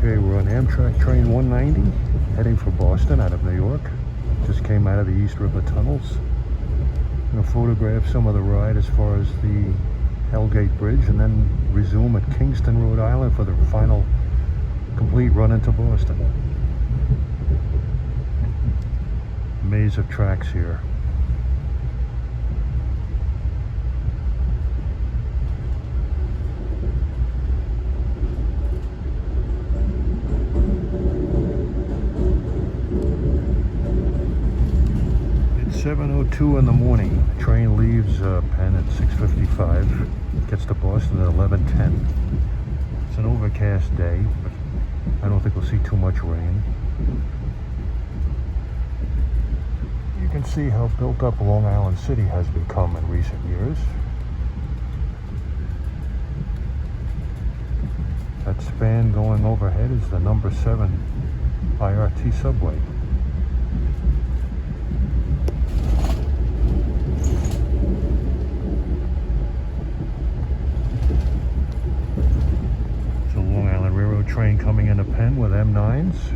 Okay, we're on Amtrak train 190, heading for Boston out of New York. Just came out of the East River tunnels. I'm going to photograph some of the ride as far as the Hellgate Bridge and then resume at Kingston, Rhode Island for the final complete run into Boston. Maze of tracks here. It's 7:02 in the morning. The train leaves Penn at 6:55. Gets to Boston at 11:10. It's an overcast day, but I don't think we'll see too much rain. You can see how built up Long Island City has become in recent years. That span going overhead is the number 7 IRT subway. It's a Long Island Railroad train coming into Penn with M9s.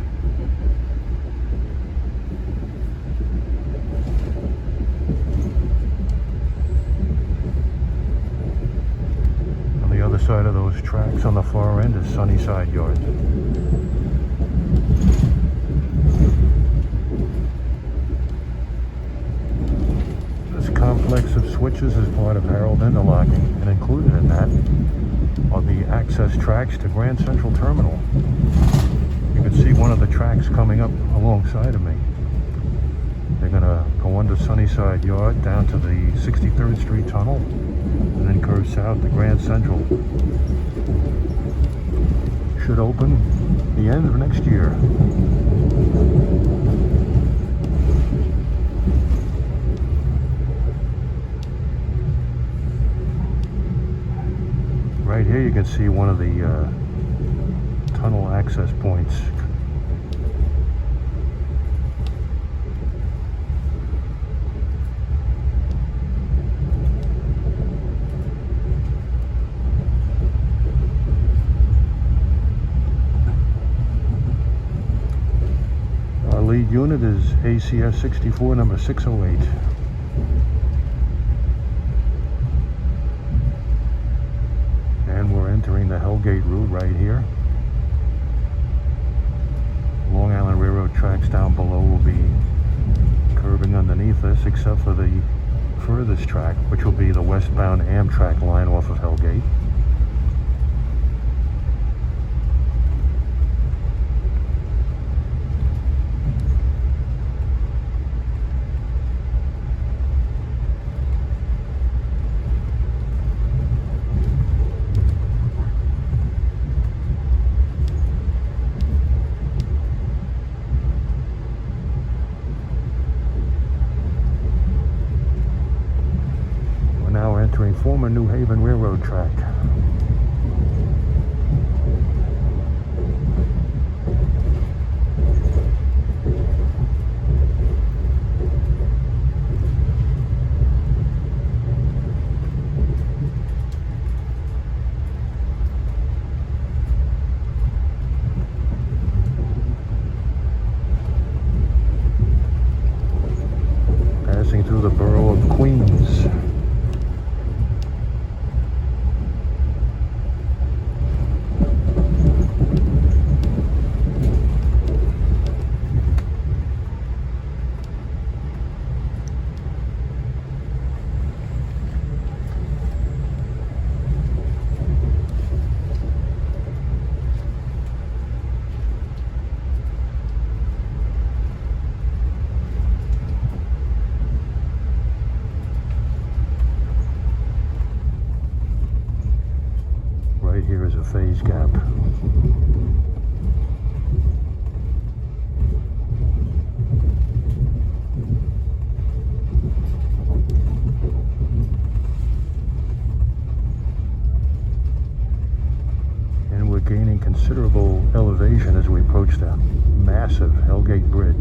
On the other side of those tracks on the far end is Sunnyside Yard. This complex of switches is part of Harold interlocking, and included in that are the access tracks to Grand Central Terminal. You can see one of the tracks coming up alongside of me. They're going to go under Sunnyside Yard down to the 63rd Street Tunnel and then curve south to Grand Central. Should open the end of next year. Right here you can see one of the tunnel access points. Our lead unit is ACS 64 number 608. And we're entering the Hellgate route right here. Long Island Railroad tracks down below will be curving underneath us, except for the furthest track, which will be the westbound Amtrak line off of Hellgate. Now we're entering former New Haven Railroad track. Passing through the borough of Queens. Right here is a phase gap. And we're gaining considerable elevation as we approach the massive Hellgate Bridge.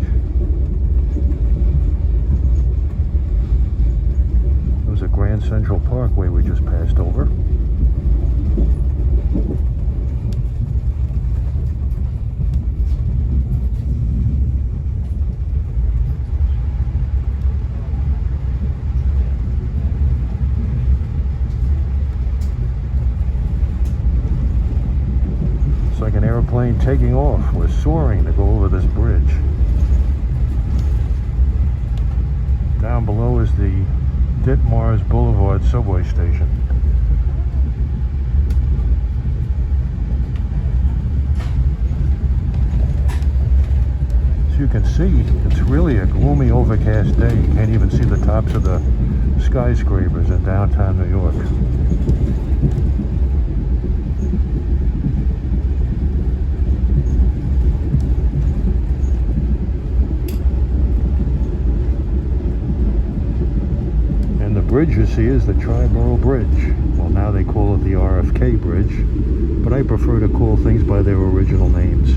It was a Grand Central Parkway we just passed over. plane taking off. We're soaring to go over this bridge. Down below is the Ditmars Boulevard subway station. As you can see, it's really a gloomy, overcast day. You can't even see the tops of the skyscrapers in downtown New York. The bridge you see is the Triborough Bridge. Well, now they call it the RFK Bridge, but I prefer to call things by their original names.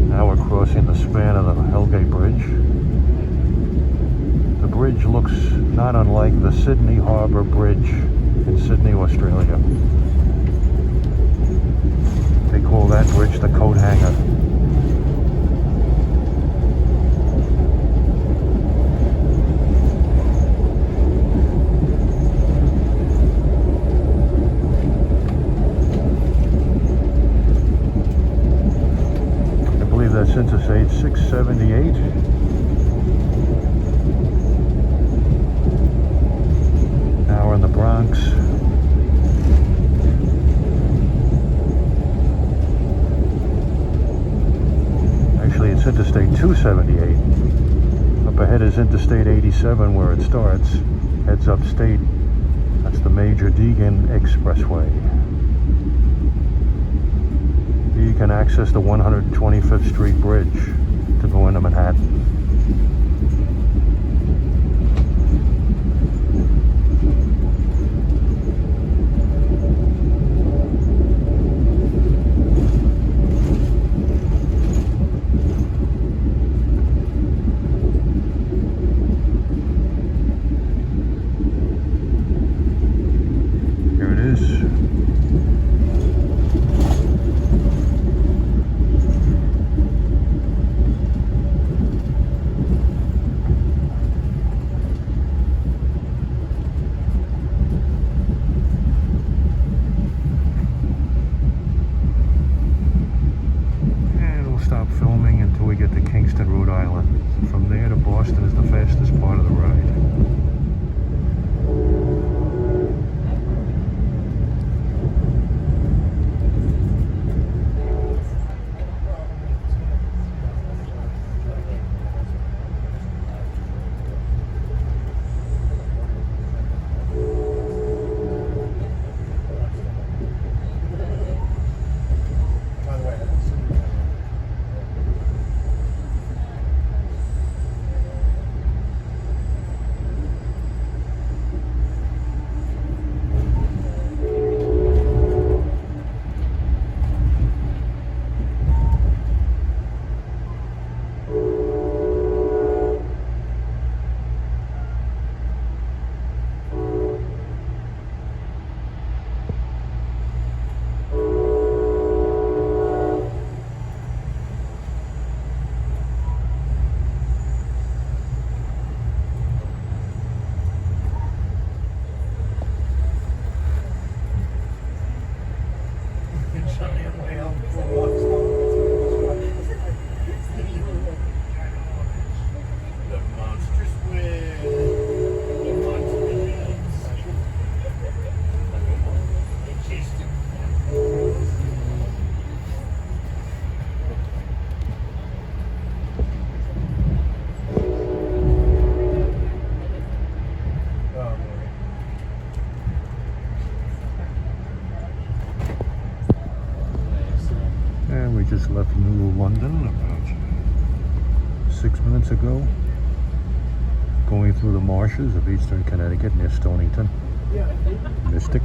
Now we're crossing the span of the Hellgate Bridge. The bridge looks not unlike the Sydney Harbour Bridge in Sydney, Australia. They call that bridge the coat hanger. I believe that's Interstate 678. Now we're in the Bronx. Actually, it's Interstate 278. Up ahead is Interstate 87 where it starts. Heads upstate. That's the Major Deegan Expressway. You can access the 125th Street Bridge to go into Manhattan. Stop filming until we get to Kingston, Rhode Island. From there to Boston is the fastest part of the ride. We just left New London about 6 minutes ago, going through the marshes of eastern Connecticut near Stonington, Mystic.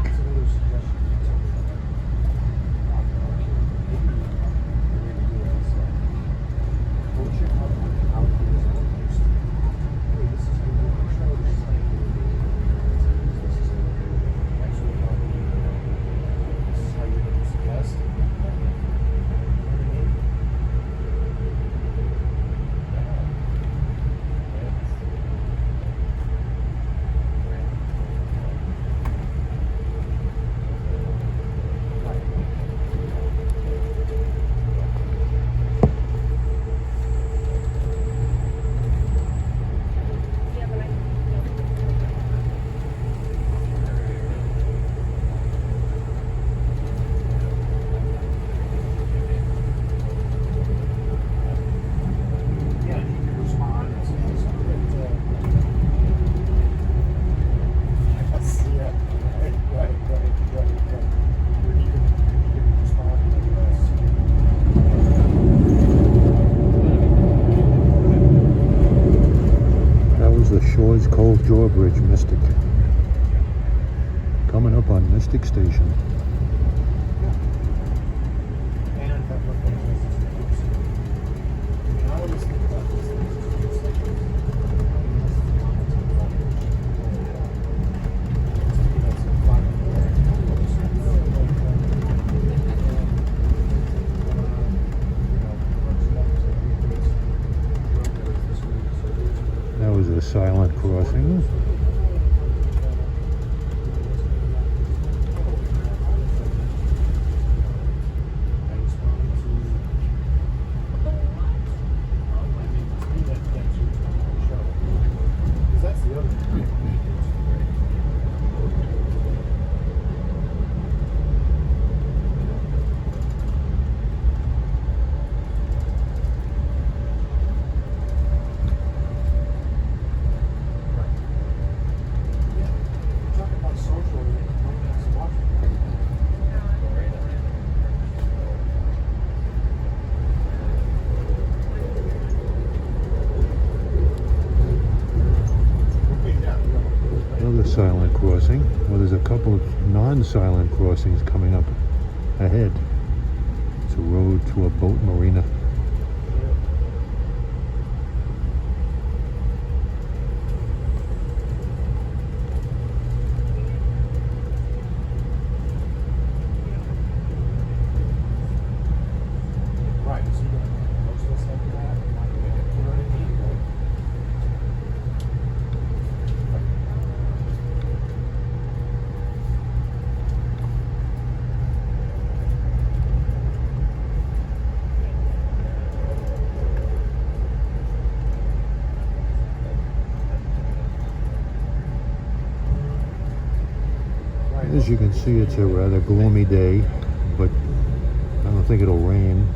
is Coles Drawbridge, Mystic. Coming up on Mystic Station. That was a silent crossing. Silent crossing. Well, there's a couple of non-silent crossings coming up ahead. It's a road to a boat marina. As you can see, it's a rather gloomy day, but I don't think it'll rain.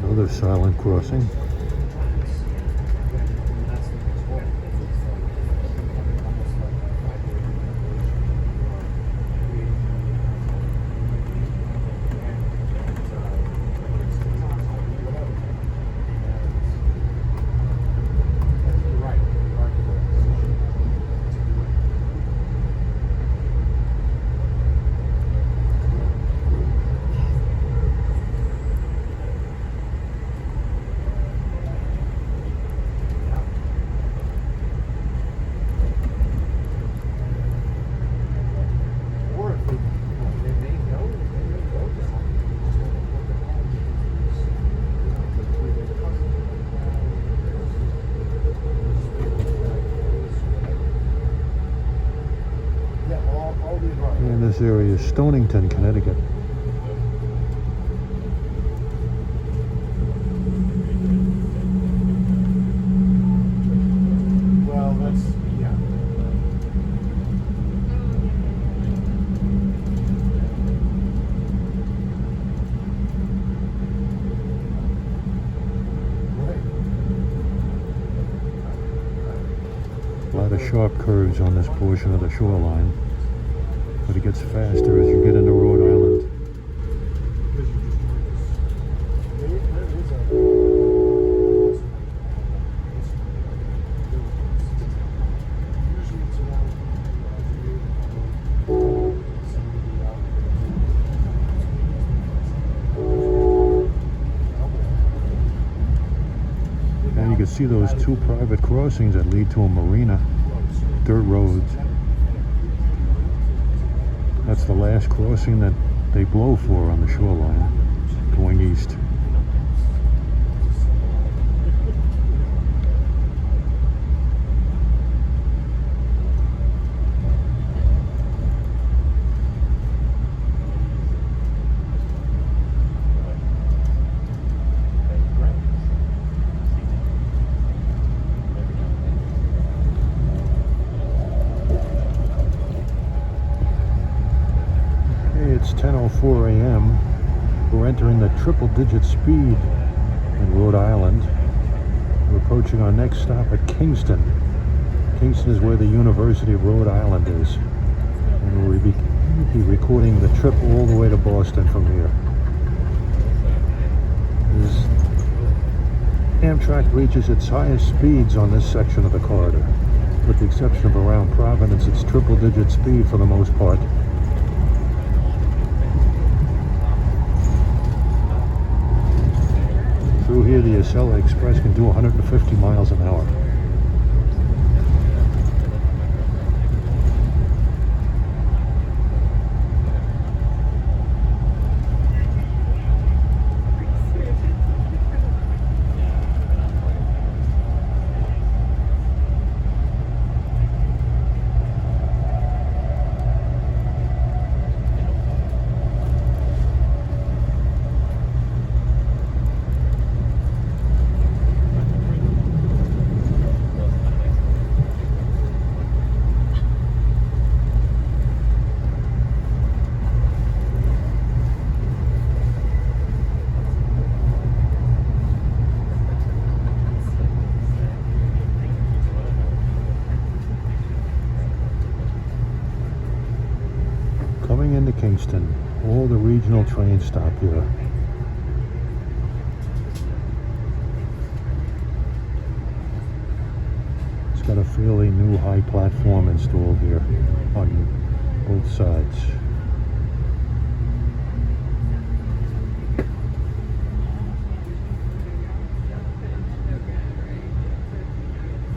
Another silent crossing. And this area is Stonington, Connecticut. Well, that's, yeah. A lot of sharp curves on this portion of the shoreline, but it gets faster as you get into Rhode Island. And you can see those two private crossings that lead to a marina, dirt roads. That's the last crossing that they blow for on the shoreline, going east. 4 a.m. We're entering the triple-digit speed in Rhode Island. We're approaching our next stop at Kingston. Kingston is where the University of Rhode Island is. And we'll be recording the trip all the way to Boston from here. Amtrak reaches its highest speeds on this section of the corridor. With the exception of around Providence, it's triple-digit speed for the most part. Through here, the Acela Express can do 150 miles an hour. Coming into Kingston, all the regional trains stop here. It's got a fairly new high platform installed here on both sides.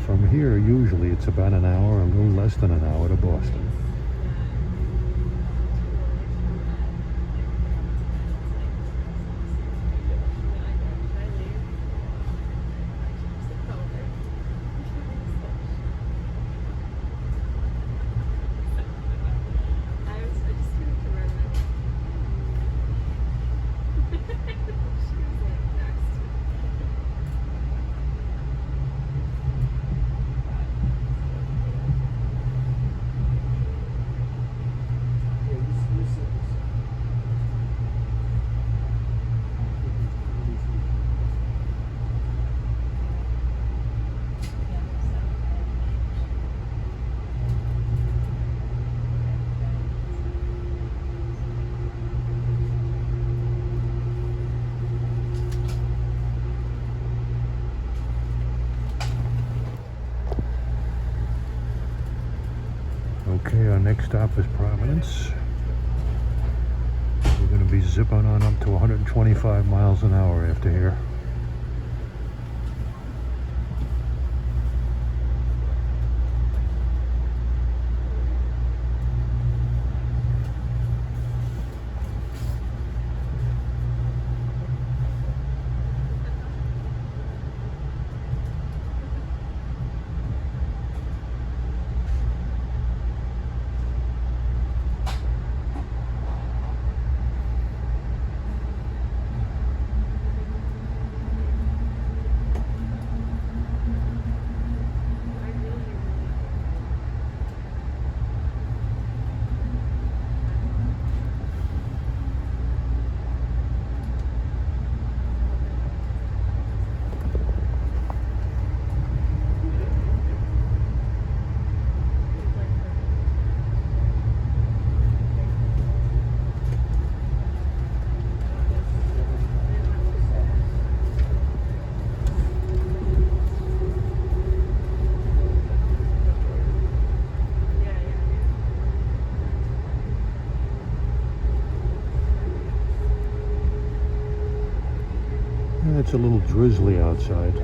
From here, usually it's about an hour, a little less than an hour to Boston. Okay, our next stop is Providence. We're going to be zipping on up to 125 miles an hour after here. It's a little drizzly outside.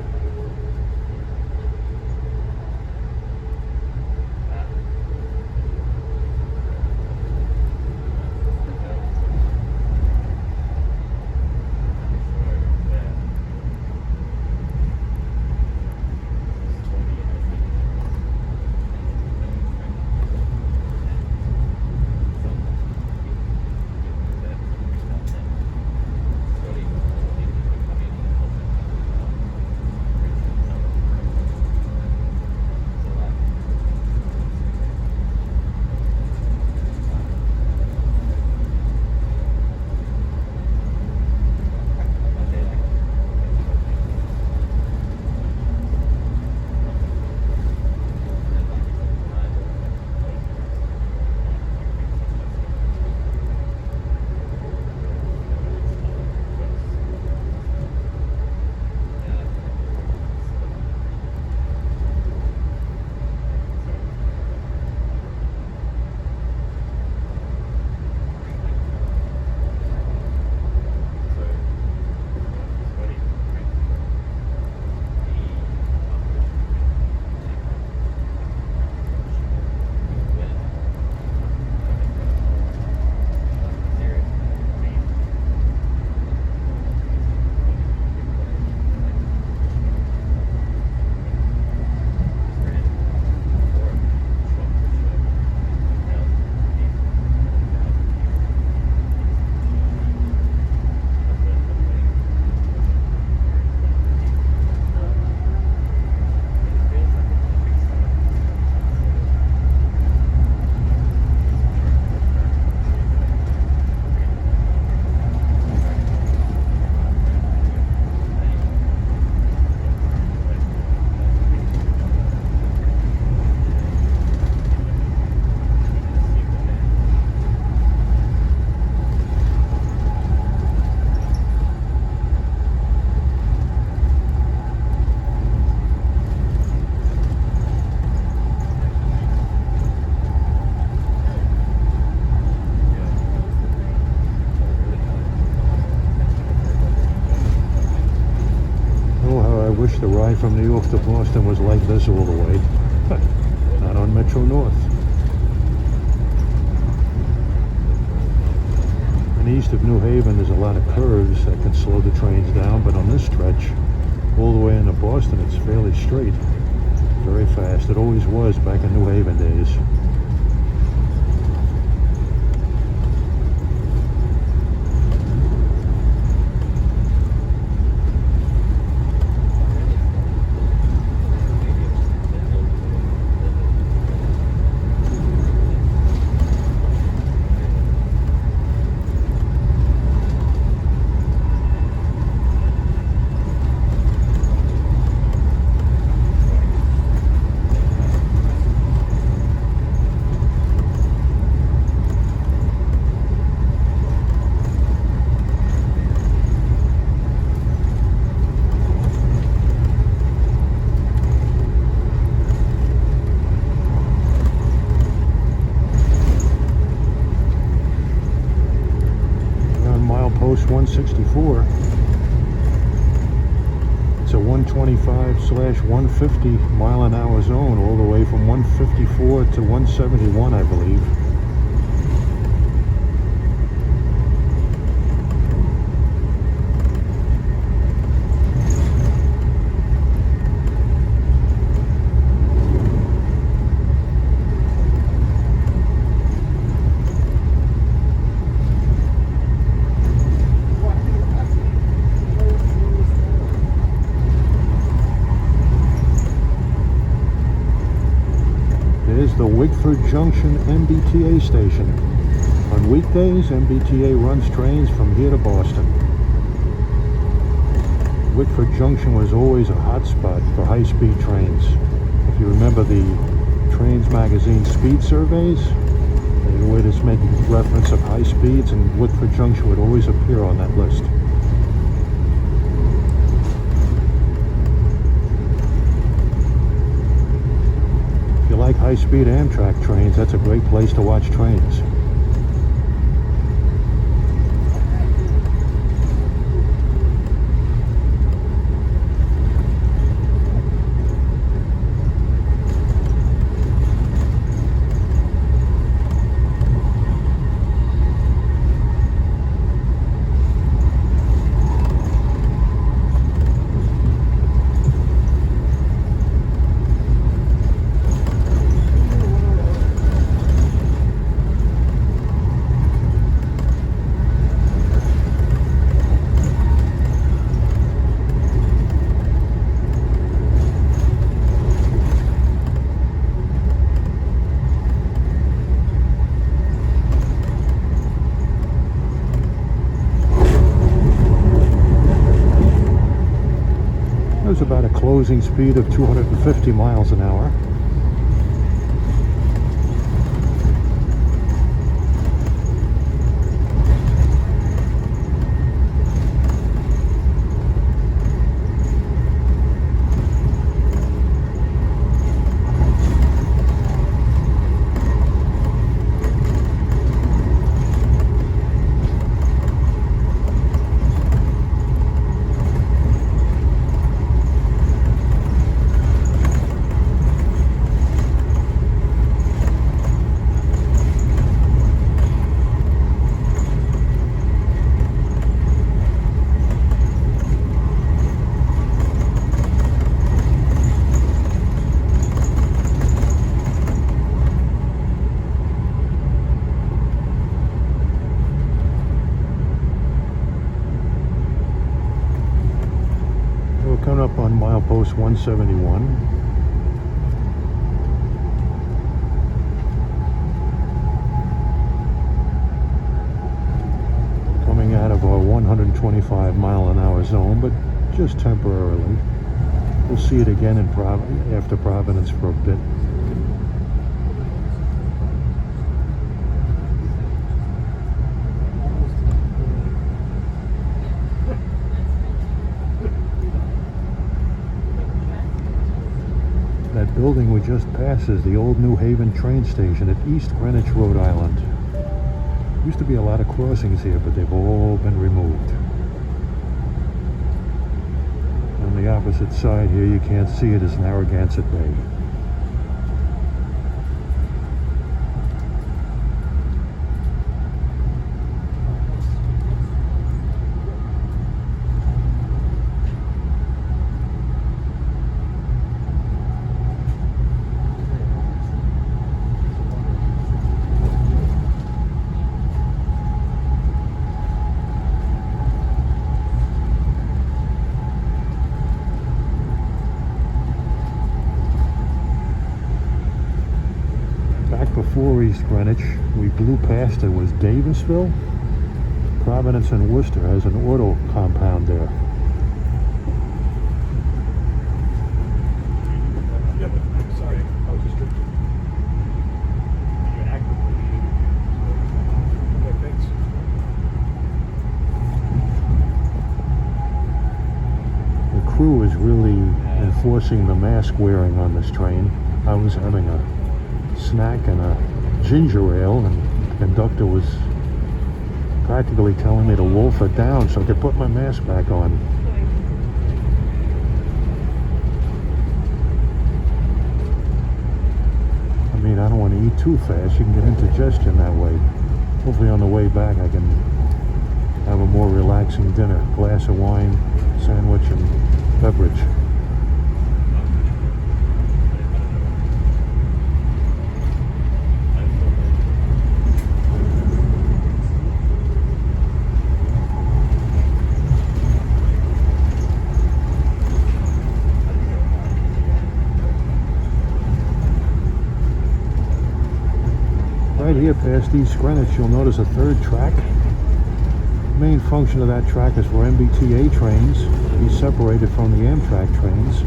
wish the ride from New York to Boston was like this all the way. Not on Metro North. And east of New Haven, there's a lot of curves that can slow the trains down, but on this stretch, all the way into Boston, it's fairly straight. Very fast. It always was back in New Haven days. Post 164. It's a 125/150 mile an hour zone all the way from 154 to 171, I believe. The Wickford Junction MBTA station. On weekdays, MBTA runs trains from here to Boston. Wickford Junction was always a hot spot for high-speed trains. If you remember the Trains magazine speed surveys, they would always make reference of high speeds, and Wickford Junction would always appear on that list. If you like high-speed Amtrak trains, that's a great place to watch trains. About a closing speed of 250 miles an hour. Coming up on milepost 171. Coming out of our 125 mile an hour zone, but just temporarily. We'll see it again in after Providence for a bit. That building we just passed is the old New Haven train station at East Greenwich, Rhode Island. Used to be a lot of crossings here, but they've all been removed. On the opposite side here, you can't see it, is Narragansett Bay. Before East Greenwich, we blew past it, was Davisville. Providence and Worcester has an auto compound there. Sorry, I was just drinking. You're actively. Okay, thanks. The crew is really enforcing the mask wearing on this train. I was having a snack and a ginger ale, and the conductor was practically telling me to wolf it down so I could put my mask back on. I mean, I don't want to eat too fast. You can get indigestion that way. Hopefully on the way back I can have a more relaxing dinner. Glass of wine, sandwich, and beverage. Right here past East Greenwich, you'll notice a third track. The main function of that track is for MBTA trains to be separated from the Amtrak trains.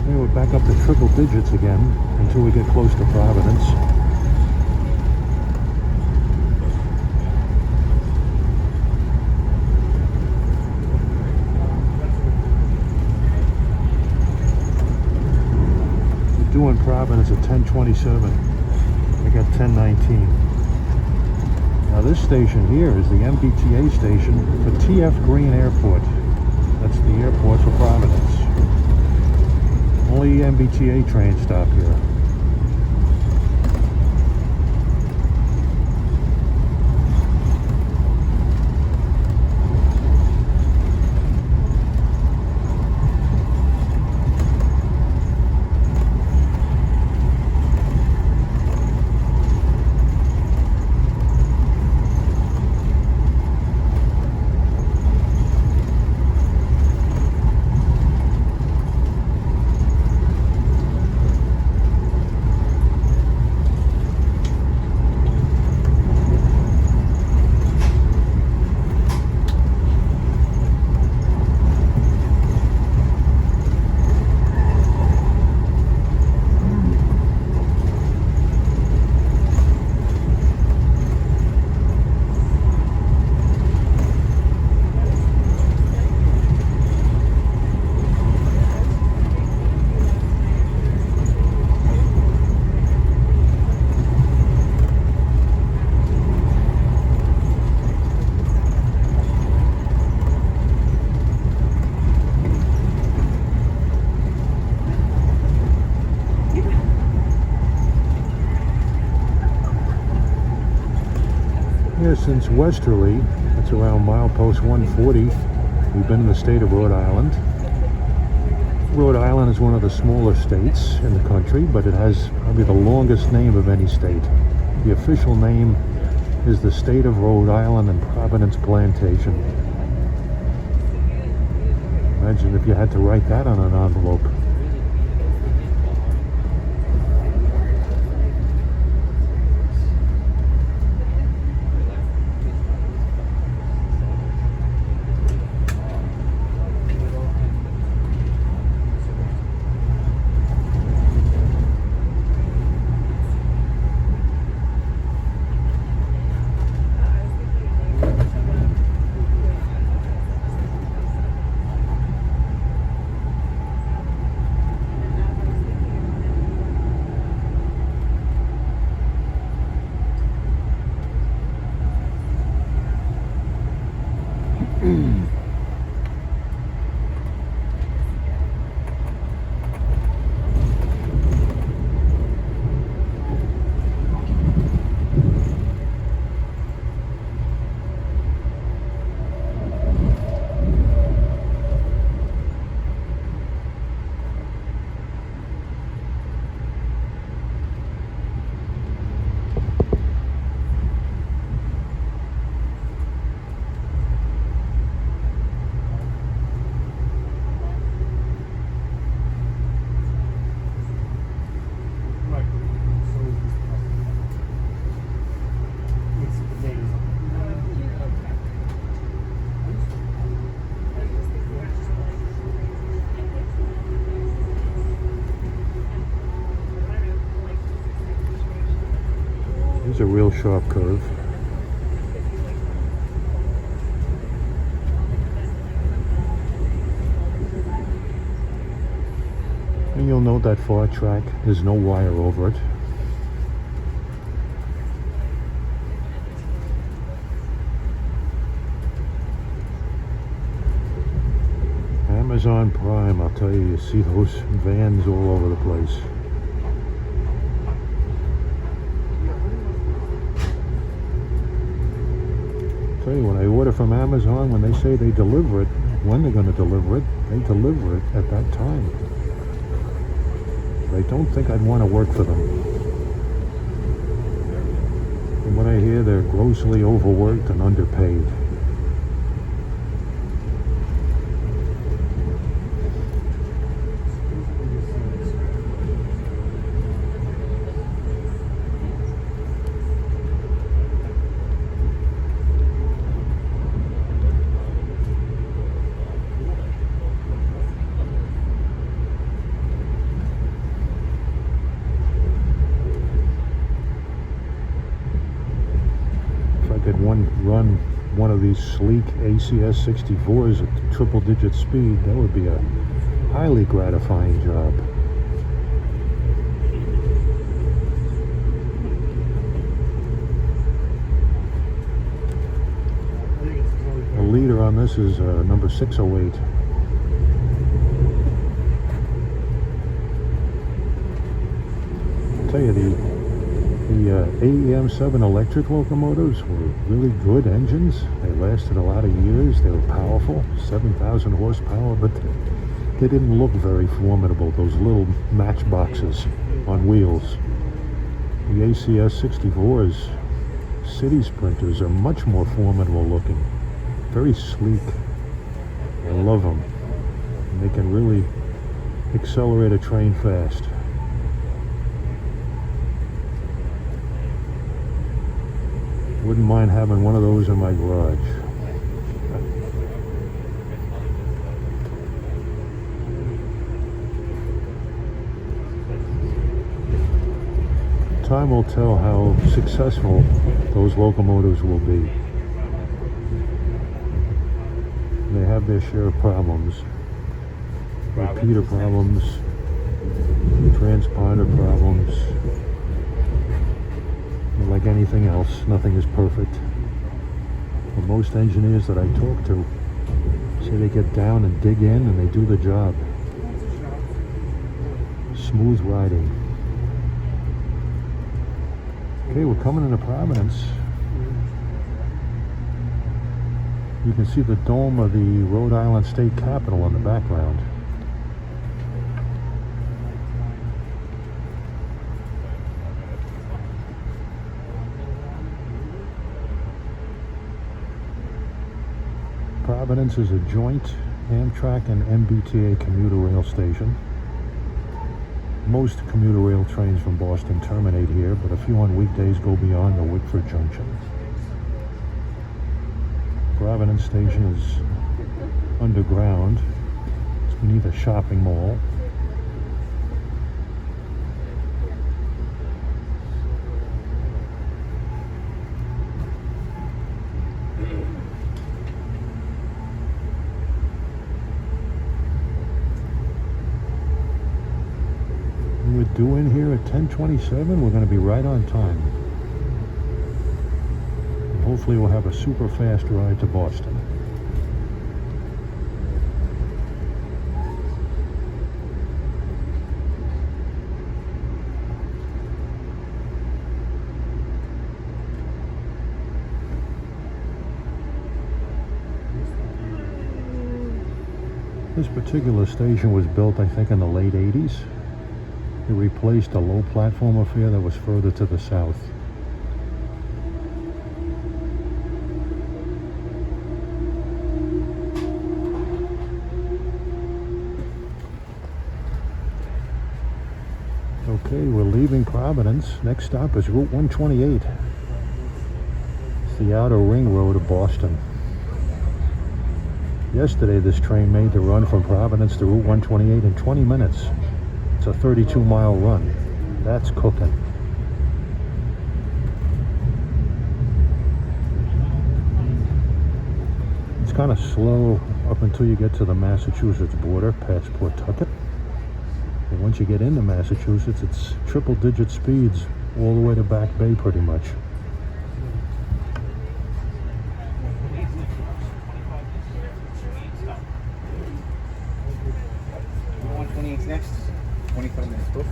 Here we're back up to triple digits again until we get close to Providence. Doing Providence at 10:27. I got 10:19. Now this station here is the MBTA station for TF Green Airport. That's the airport for Providence. Only MBTA trains stop here. Here since Westerly, that's around milepost 140. We've been in the state of Rhode Island. Rhode Island is one of the smaller states in the country, but it has probably the longest name of any state. The official name is the State of Rhode Island and Providence Plantation. Imagine if you had to write that on an envelope. Here's a real sharp curve. And you'll note that far track, there's no wire over it. Amazon Prime, I'll tell you, you see those vans all over the place. Tell you, when I order from Amazon, when they say they deliver it, when they're going to deliver it, they deliver it at that time. I don't think I'd want to work for them. From what I hear, they're grossly overworked and underpaid. Run one of these sleek ACS 64s at triple-digit speed, that would be a highly gratifying job. The leader on this is number 608. I'll tell you, the AEM7 electric locomotives were really good engines. They lasted a lot of years. They were powerful, 7,000 horsepower, but they didn't look very formidable, those little matchboxes on wheels. The ACS 64s, city sprinters, are much more formidable looking, very sleek. I love them. And they can really accelerate a train fast. Wouldn't mind having one of those in my garage. Time will tell how successful those locomotives will be. They have their share of problems. Repeater problems, transponder problems. Like anything else, nothing is perfect. But most engineers that I talk to say they get down and dig in and they do the job. Smooth riding. Okay, we're coming into Providence. You can see the dome of the Rhode Island State Capitol in the background. Providence is a joint Amtrak and MBTA commuter rail station. Most commuter rail trains from Boston terminate here, but a few on weekdays go beyond the Whitford Junction. Providence Station is underground. It's beneath a shopping mall. We're due in here at 10:27. We're going to be right on time. And hopefully we'll have a super fast ride to Boston. This particular station was built, I think, in the late 80s. It replaced a low platform affair that was further to the south. Okay, we're leaving Providence. Next stop is Route 128. It's the outer ring road of Boston. Yesterday, this train made the run from Providence to Route 128 in 20 minutes. It's a 32-mile run. That's cooking. kind of slow up until you get to the Massachusetts border, past Pawtucket. But once you get into Massachusetts, it's triple-digit speeds all the way to Back Bay, pretty much. 128 next. 25 minutes, folks.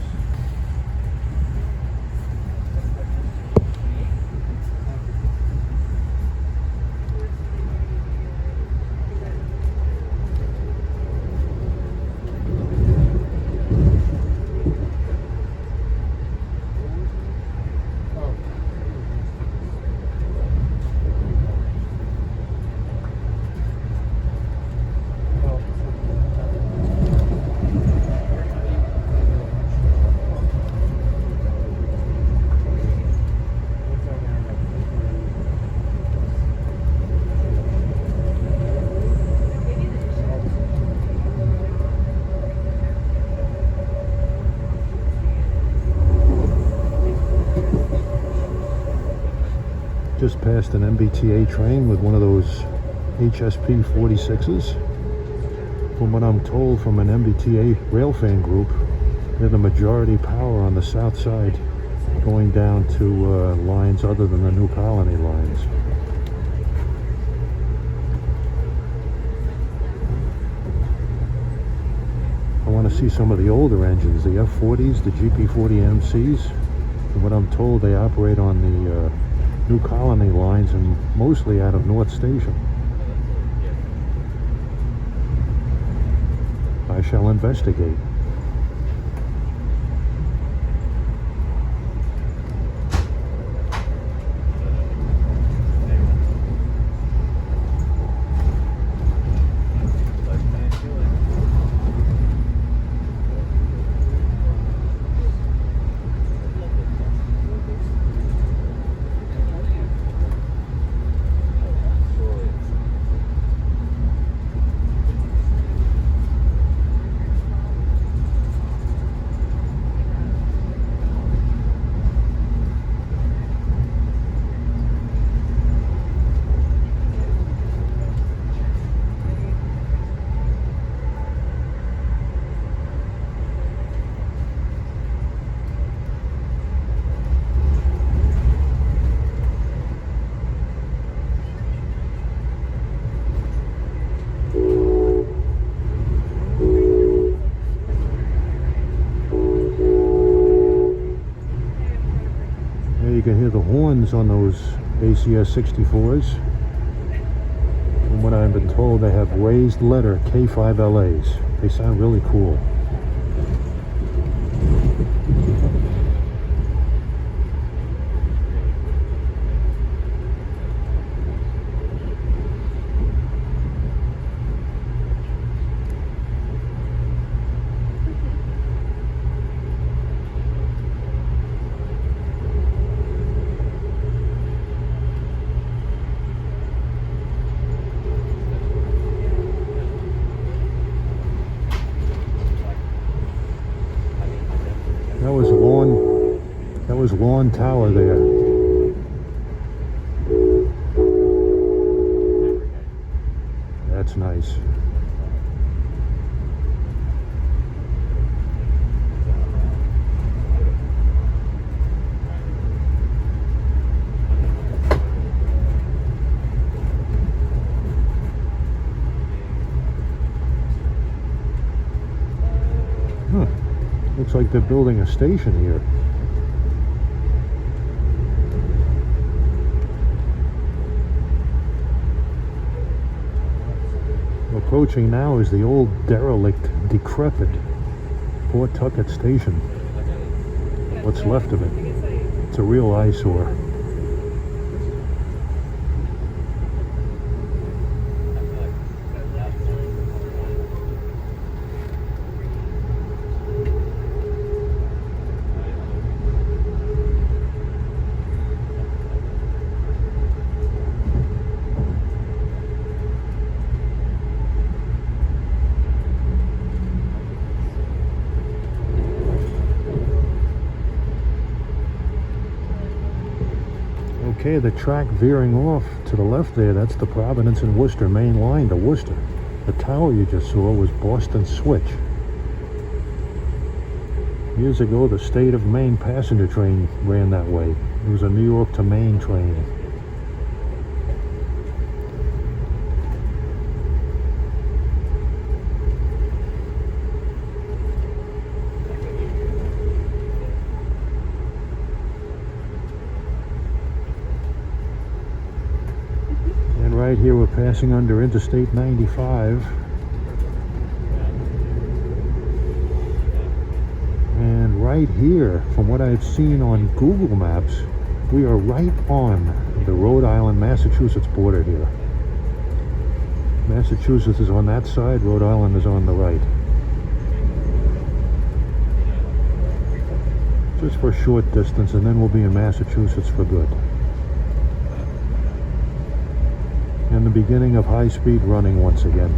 Just passed an MBTA train with one of those HSP 46s. From what I'm told from an MBTA railfan group, they're the majority power on the south side, going down to lines other than the New Colony lines. I want to see some of the older engines, the F40s, the GP40MCs. From what I'm told, they operate on the New Colony lines and mostly out of North Station. I shall investigate. You can hear the horns on those ACS 64s. From what I've been told, they have raised letter K5LAs. They sound really cool. That was Lawn Tower there. That's nice. Looks like they're building a station here. Approaching now is the old derelict, decrepit Pawtucket station. What's left of it. It's a real eyesore. Okay, the track veering off to the left there, that's the Providence and Worcester main line to Worcester. The tower you just saw was Boston Switch. Years ago, the state of Maine passenger train ran that way. It was a New York to Maine train. And right here we're passing under Interstate 95. And right here, from what I've seen on Google Maps, we are right on the Rhode Island, Massachusetts border here. Massachusetts is on that side, Rhode Island is on the right. Just for a short distance, and then we'll be in Massachusetts for good. And the beginning of high-speed running once again.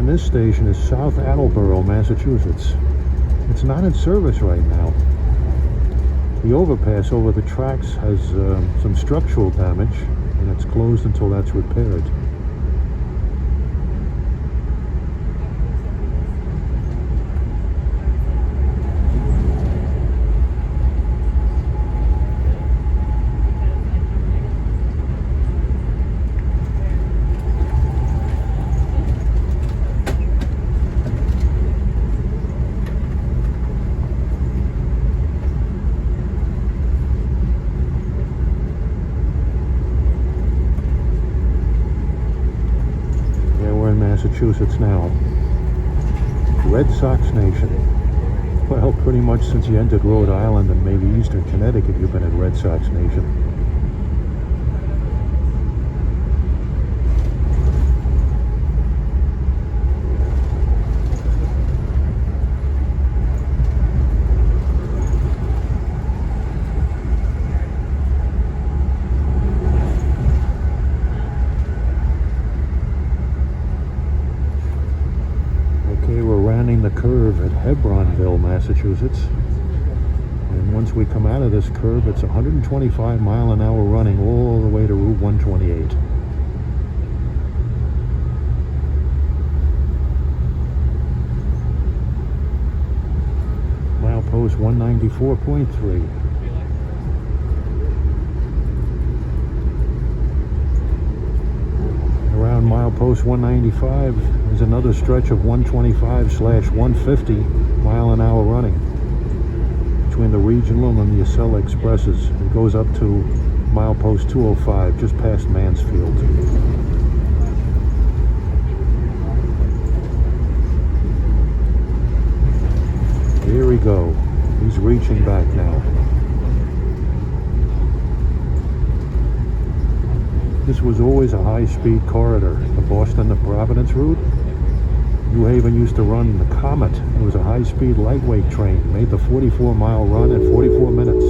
This station is South Attleboro, Massachusetts. It's not in service right now. The overpass over the tracks has some structural damage, and it's closed until that's repaired. Massachusetts now. Red Sox Nation. Well, pretty much since you entered Rhode Island and maybe eastern Connecticut, you've been in Red Sox Nation. The curve at Hebronville, Massachusetts, and once we come out of this curve, it's 125 mile an hour running all the way to Route 128. Milepost 194.3. Around milepost 195 is another stretch of 125/150 mile an hour running between the regional and the Acela expresses. It goes up to milepost 205 just past Mansfield. Here we go. He's reaching back now. This was always a high-speed corridor, the Boston to Providence route. New Haven used to run the Comet. It was a high-speed lightweight train. Made the 44-mile run in 44 minutes.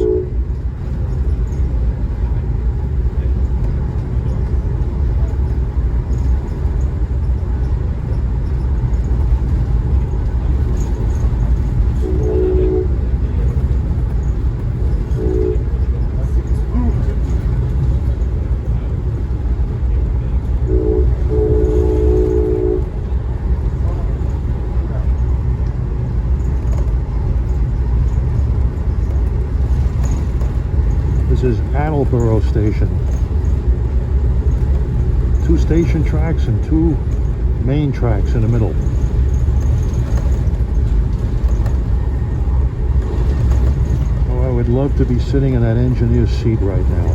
This is Attleboro Station. 2 station tracks and 2 main tracks in the middle. Oh, I would love to be sitting in that engineer's seat right now.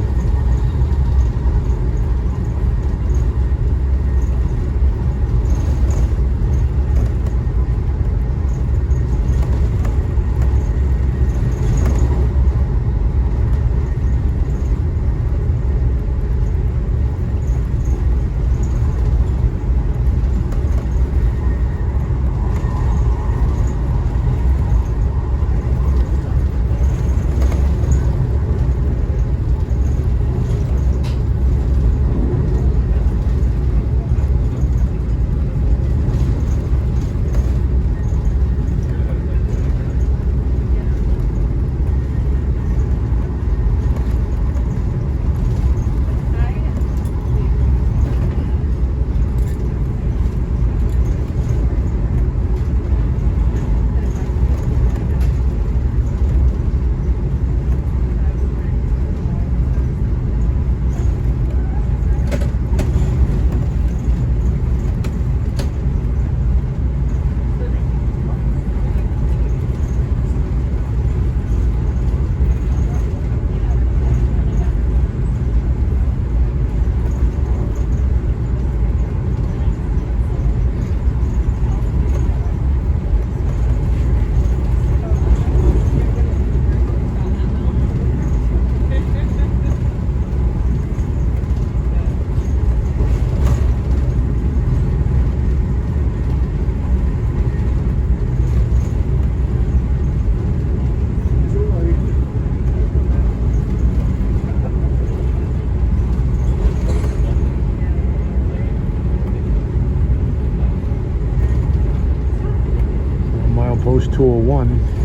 Coast 201.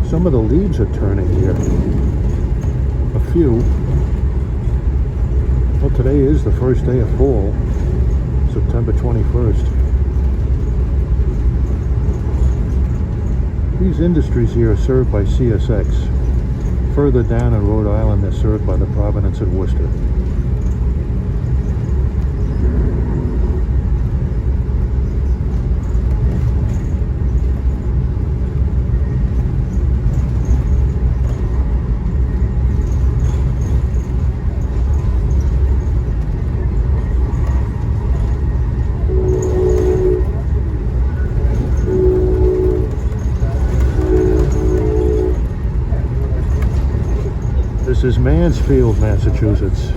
Some of the leaves are turning here. A few. Well, today is the first day of fall, September 21st. These industries here are served by CSX. Further down in Rhode Island, they're served by the Providence and Worcester. This is Mansfield, Massachusetts.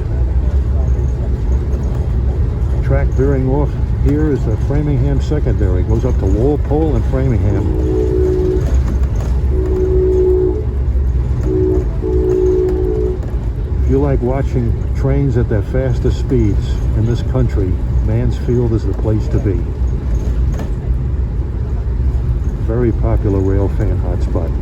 Track veering off here is the Framingham Secondary. It goes up to Walpole and Framingham. If you like watching trains at their fastest speeds in this country, Mansfield is the place to be. Very popular rail fan hotspot.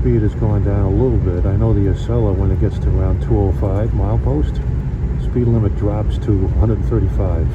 Speed is going down a little bit. I know the Acela, when it gets to around 205 milepost, speed limit drops to 135.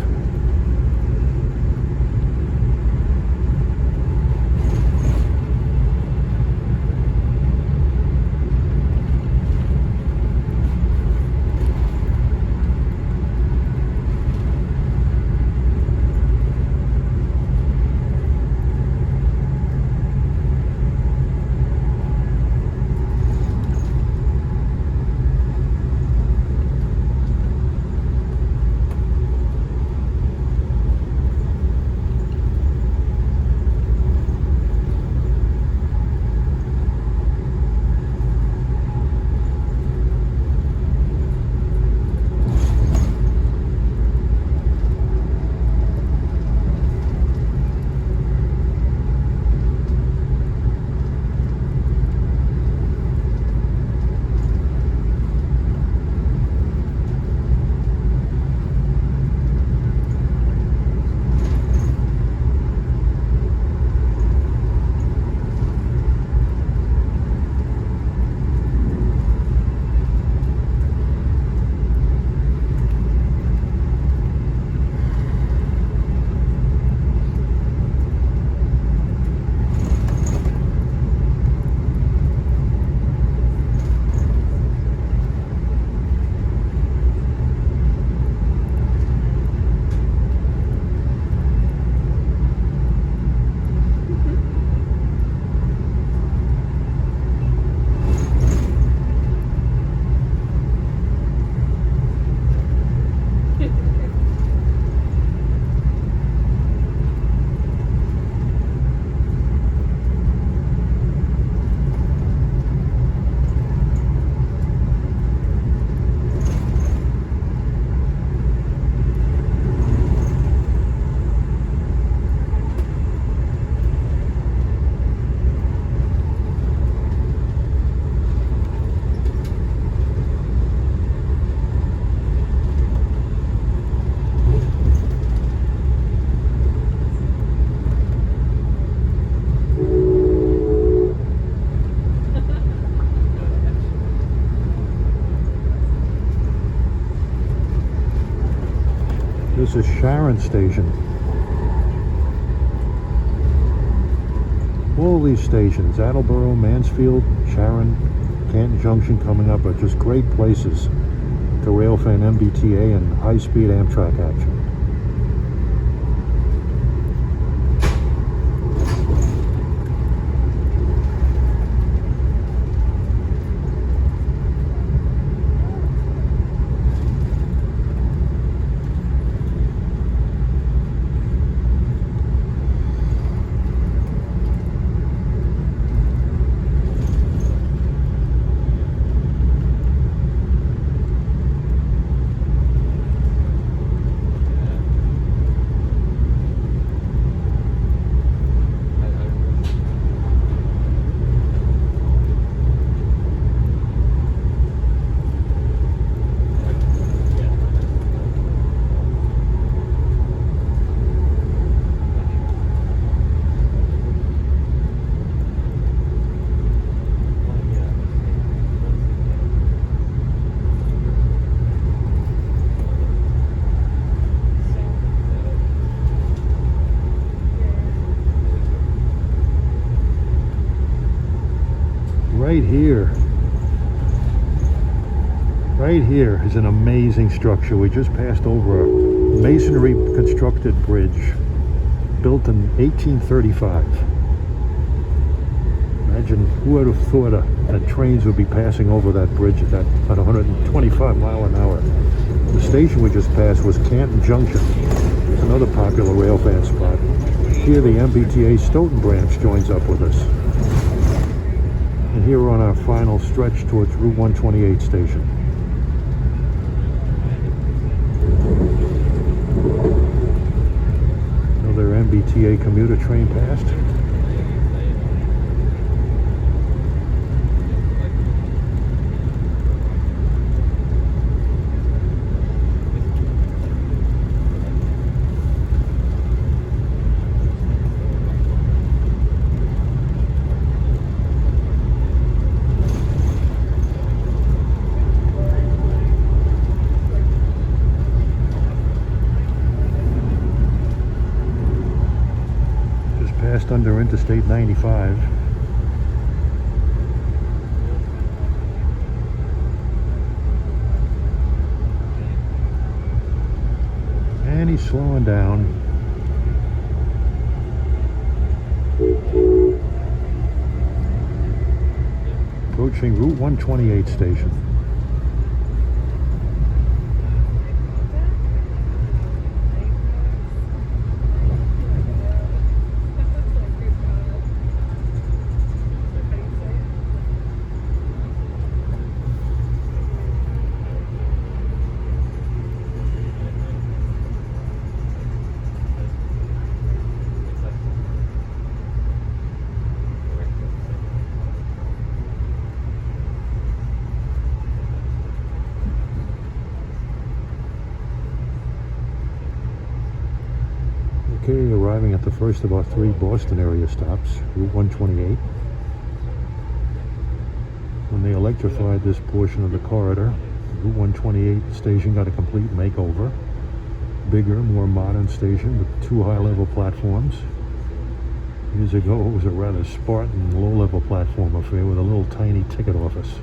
This is Sharon Station. All these stations, Attleboro, Mansfield, Sharon, Canton Junction coming up, are just great places to railfan MBTA and high-speed Amtrak action. right here is an amazing structure. We just passed over a masonry constructed bridge built in 1835. Imagine, who would have thought that trains would be passing over that bridge at 125 mile an hour. The station we just passed was Canton Junction. It's another popular railfan spot. Here the MBTA Stoughton branch joins up with us. And here we're on our final stretch towards Route 128 station. Another MBTA commuter train passed. Under Interstate 95. And he's slowing down. Approaching Route 128 station. Okay, arriving at the first of our 3 Boston area stops, Route 128. When they electrified this portion of the corridor, the Route 128 station got a complete makeover. Bigger, more modern station with 2 high-level platforms. Years ago, it was a rather Spartan, low-level platform affair with a little tiny ticket office.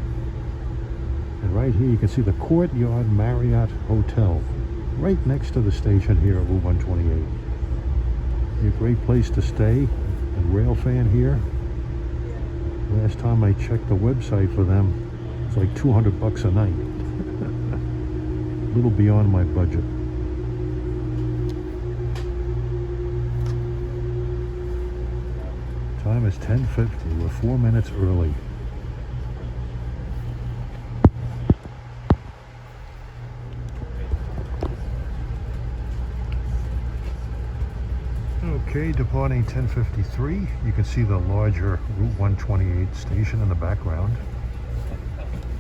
And right here you can see the Courtyard Marriott Hotel, right next to the station here at Route 128. A great place to stay, and railfan here. Last time I checked the website for them, it's like $200 a night. A little beyond my budget. Time is 10:50. We're 4 minutes early. Okay, departing 10:53. You can see the larger Route 128 station in the background.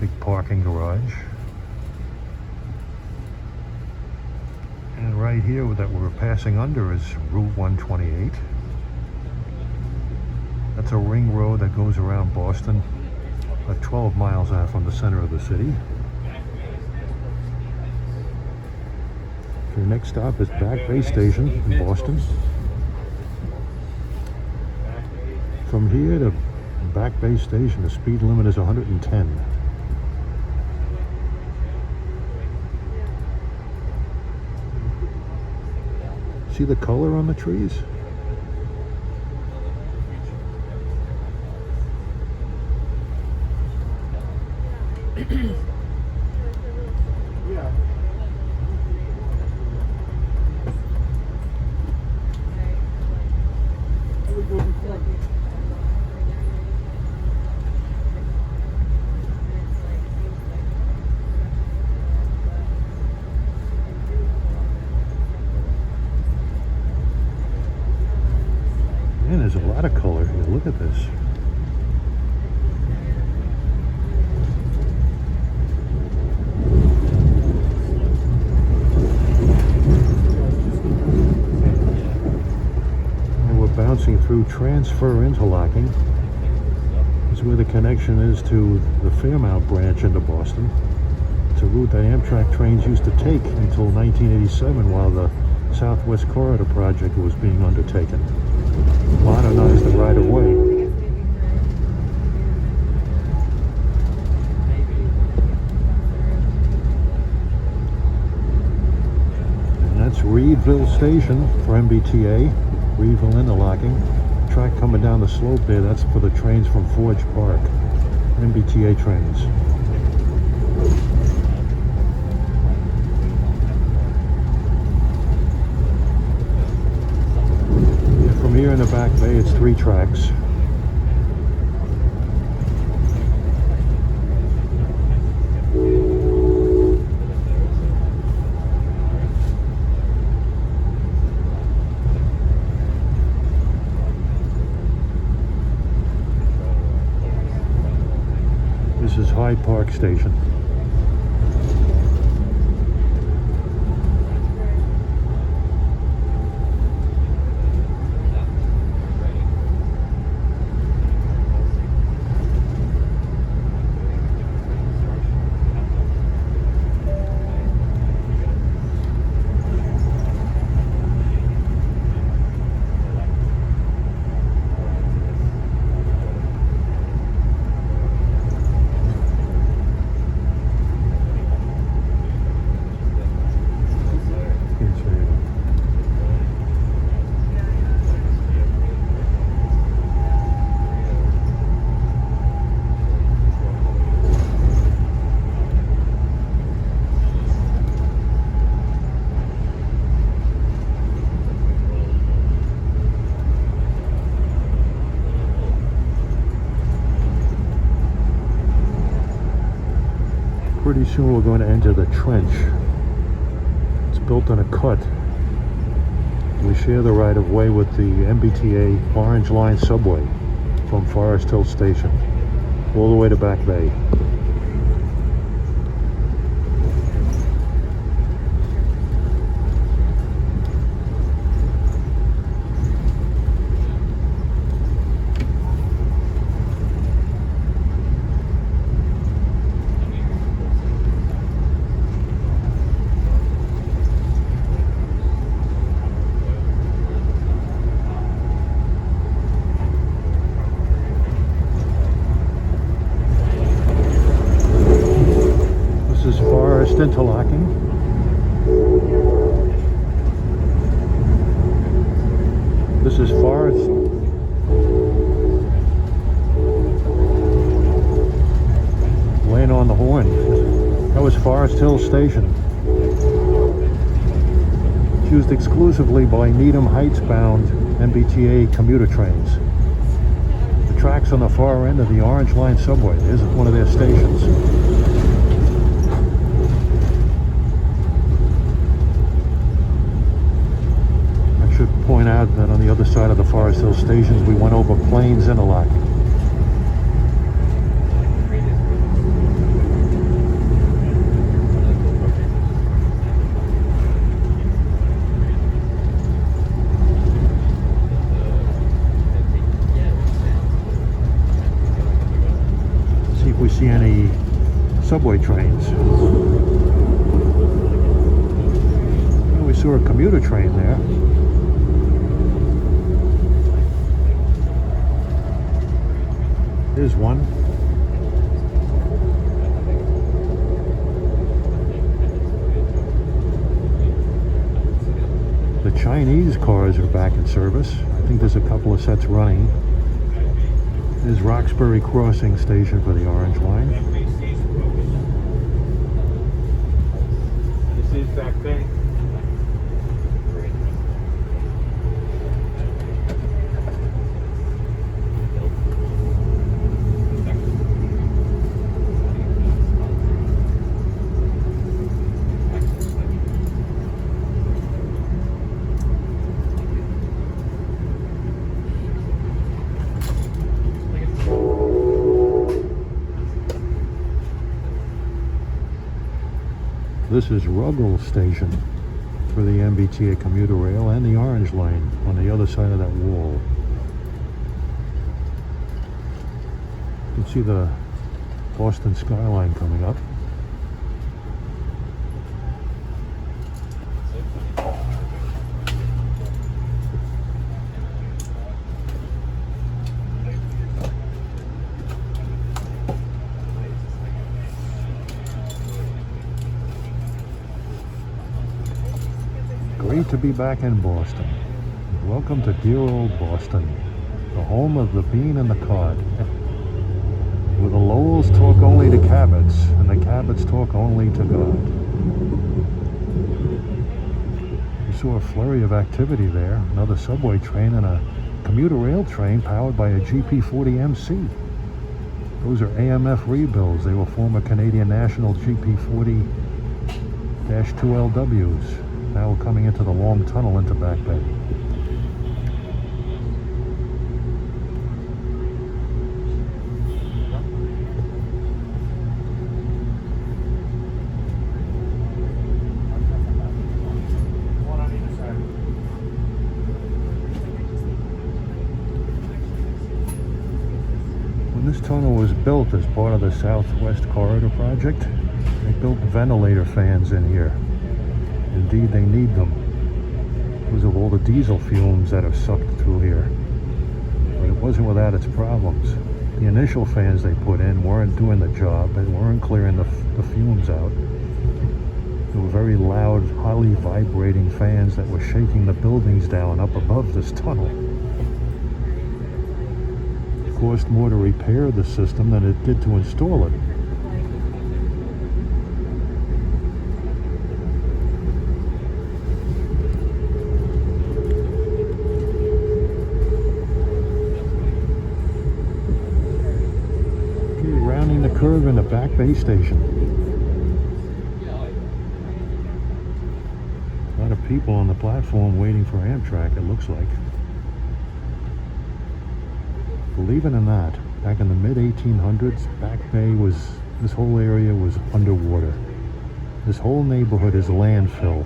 Big parking garage. And right here that we're passing under is Route 128. That's a ring road that goes around Boston, about 12 miles out from the center of the city. Your next stop is Back Bay Station in Boston. From here to Back Bay Station, the speed limit is 110. See the color on the trees? Man, there's a lot of color here. Look at this. And we're bouncing through transfer interlocking. This is where the connection is to the Fairmount branch into Boston. It's a route that Amtrak trains used to take until 1987 while the Southwest Corridor project was being undertaken. Modernize the right-of-way. That's Reedville Station for MBTA. Reedville interlocking. Track coming down the slope there, that's for the trains from Forge Park. MBTA trains. And from here in the back bay, it's 3 tracks. This is Hyde Park Station. Pretty soon we're going to enter the trench. It's built on a cut. We share the right of way with the MBTA Orange Line subway from Forest Hill Station all the way to Back Bay. Interlocking. This is Forest. Laying on the horn. That was Forest Hill Station. It's used exclusively by Needham Heights bound MBTA commuter trains. The track's on the far end of the Orange Line subway. There's one of their stations. Point out that on the other side of the Forest Hill stations we went over Plains interlocking. See if we see any subway trains. Well, we saw a commuter train there. Here's one. The Chinese cars are back in service. I think there's a couple of sets running. There's Roxbury Crossing Station for the Orange Line. This is Back Bay. This is Ruggles Station for the MBTA commuter rail and the Orange Line on the other side of that wall. You can see the Boston skyline coming up. Great to be back in Boston. Welcome to dear old Boston, the home of the bean and the cod. Where the Lowells talk only to Cabots, and the Cabots talk only to God. We saw a flurry of activity there, another subway train and a commuter rail train powered by a GP40MC. Those are AMF rebuilds. They were former Canadian National GP40-2LWs. Now we're coming into the long tunnel into Back Bay. When this tunnel was built as part of the Southwest Corridor project, they built ventilator fans in here. Indeed, they need them because of all the diesel fumes that are sucked through here. But it wasn't without its problems. The initial fans they put in weren't doing the job and weren't clearing the fumes out. They were very loud, highly vibrating fans that were shaking the buildings down up above this tunnel. It cost more to repair the system than it did to install it. The curve in the Back Bay station. A lot of people on the platform waiting for Amtrak, it looks like. Believe it or not, back in the mid-1800s, Back Bay this whole area was underwater. This whole neighborhood is landfill.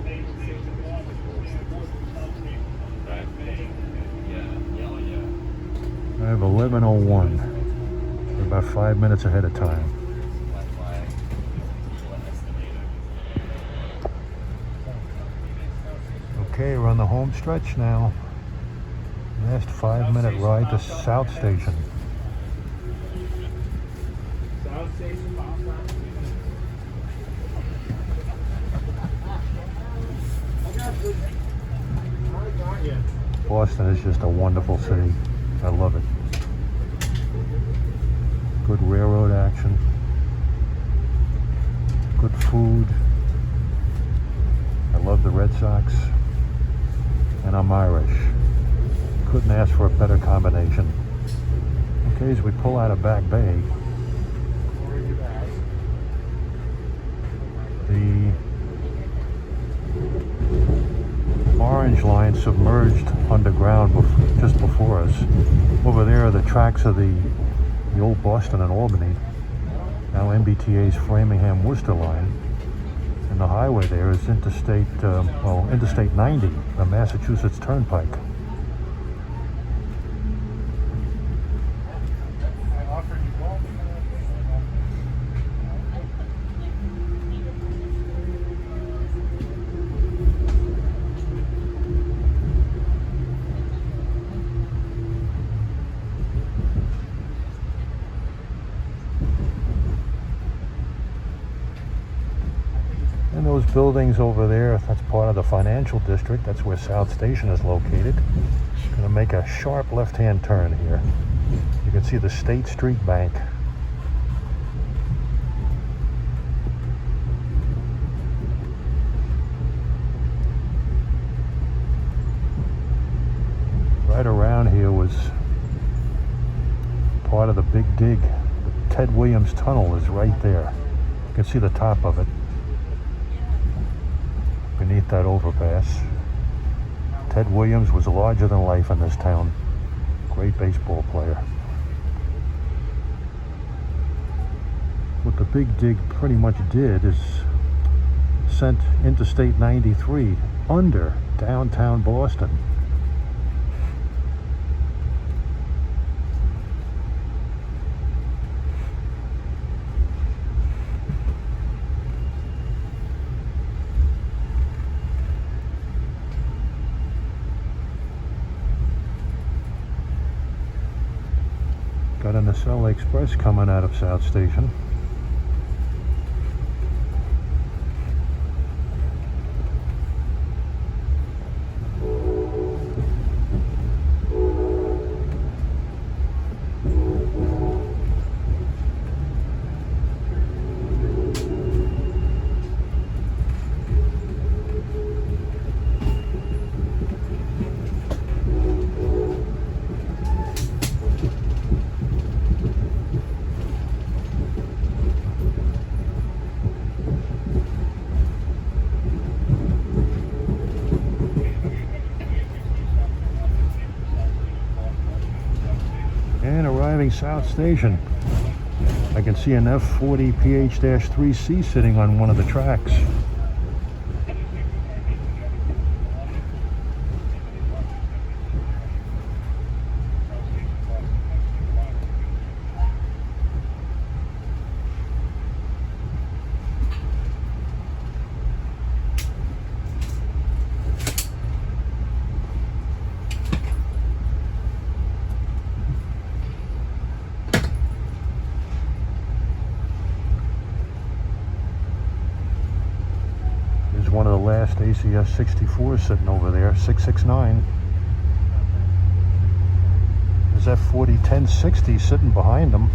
I have 11:01. About 5 minutes ahead of time. Okay, we're on the home stretch now. Last 5-minute ride to South Station. Boston is just a wonderful city. I love it. Good railroad action, good food. I love the Red Sox, and I'm Irish. Couldn't ask for a better combination. Okay, as we pull out of Back Bay, the orange line submerged underground just before us. Over there are the tracks of the old Boston and Albany, now MBTA's Framingham-Worcester line, and the highway there is Interstate 90, the Massachusetts Turnpike. And those buildings over there, that's part of the financial district. That's where South Station is located. Going to make a sharp left-hand turn here. You can see the State Street Bank. Right around here was part of the Big Dig. The Ted Williams Tunnel is right there. You can see the top of it beneath that overpass. Ted Williams was larger than life in this town. Great baseball player. What the Big Dig pretty much did is sent Interstate 93 under downtown Boston. Got an Acela Express coming out of South Station. Subway South Station. I can see an F40 PH-3C sitting on one of the tracks. One of the last ACS 64s sitting over there, 669. There's F40 1060 sitting behind them.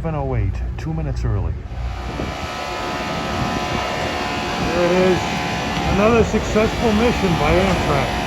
.08, 2 minutes early. There it is. Another successful mission by Amtrak.